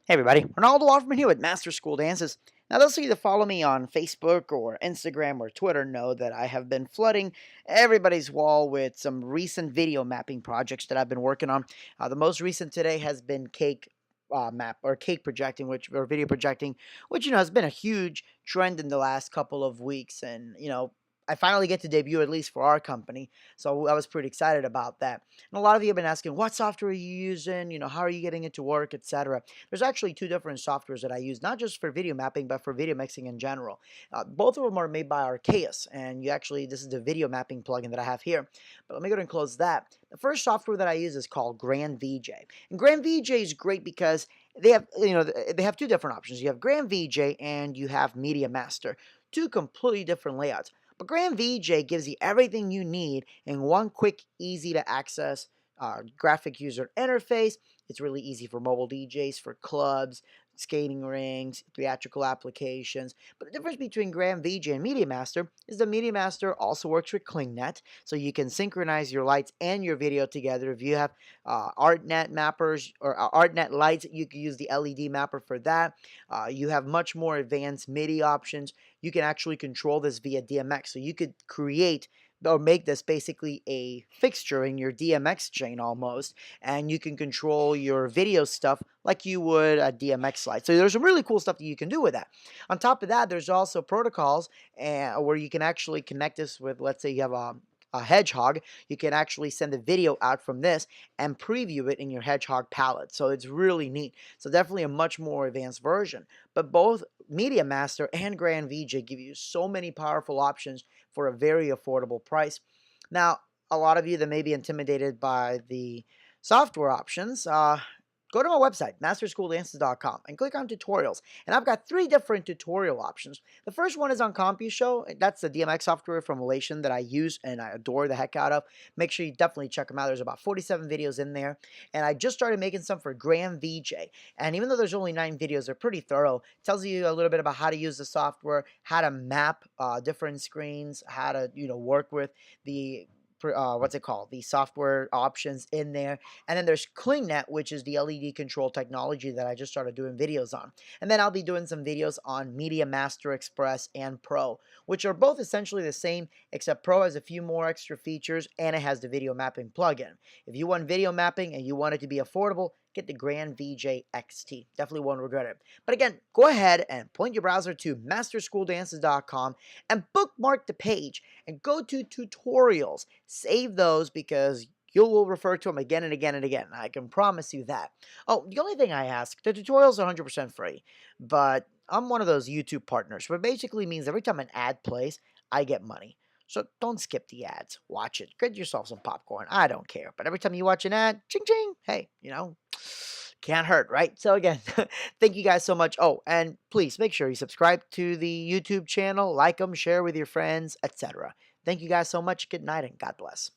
Hey everybody, Ronaldo Offerman here with Master School Dances. Now, those of you that follow me on Facebook or Instagram or Twitter know that I have been flooding everybody's wall with some recent video mapping projects that I've been working on. The most recent today has been cake map or cake projecting, which or video projecting, which has been a huge trend in the last couple of weeks, and I finally get to debut at least for our company, so I was pretty excited about that. And a lot of you have been asking, what software are you using? How are you getting it to work, etc. There's actually two different softwares that I use, not just for video mapping, but for video mixing in general. Both of them are made by Arceus, and this is the video mapping plugin that I have here. But let me go ahead and close that. The first software that I use is called Grand VJ, and Grand VJ is great because they have two different options. You have Grand VJ and you have Media Master, two completely different layouts. But Grand VJ gives you everything you need in one quick, easy to access graphic user interface. It's really easy for mobile DJs, for clubs, skating rings, theatrical applications. But the difference between Grand VJ and Media Master is the Media Master also works with ClingNet, so you can synchronize your lights and your video together. If you have ArtNet mappers or ArtNet lights, you can use the LED mapper for that. You have much more advanced MIDI options. You can actually control this via DMX, so you could create or make this basically a fixture in your DMX chain almost, and you can control your video stuff like you would a DMX slide. So there's some really cool stuff that you can do with that. On top of that, there's also protocols where you can actually connect this with, let's say you have a hedgehog, you can actually send the video out from this and preview it in your hedgehog palette. So it's really neat. So definitely a much more advanced version. But both Media Master and Grand VJ give you so many powerful options for a very affordable price. Now, a lot of you that may be intimidated by the software options, go to my website, masterschooldances.com, and click on tutorials. And I've got three different tutorial options. The first one is on CompuShow. That's the DMX software from Elation that I use and I adore the heck out of. Make sure you definitely check them out. There's about 47 videos in there. And I just started making some for Grand VJ. And even though there's only 9 videos, they're pretty thorough. It tells you a little bit about how to use the software, how to map different screens, how to work with the what's it called? The software options in there. And then there's ClingNet, which is the LED control technology that I just started doing videos on. And then I'll be doing some videos on Media Master Express and Pro, which are both essentially the same, except Pro has a few more extra features and it has the video mapping plugin. If you want video mapping and you want it to be affordable, get the Grand VJ XT. Definitely won't regret it. But again, go ahead and point your browser to masterschooldances.com and bookmark the page and go to tutorials. Save those because you will refer to them again and again and again. I can promise you that. Oh, the only thing I ask, the tutorials are 100% free, but I'm one of those YouTube partners, which basically means every time an ad plays, I get money. So don't skip the ads. Watch it. Get yourself some popcorn. I don't care. But every time you watch an ad, ching ching, hey, can't hurt, right? So again, thank you guys so much. Oh, and please make sure you subscribe to the YouTube channel, like them, share with your friends, etc. Thank you guys so much. Good night and God bless.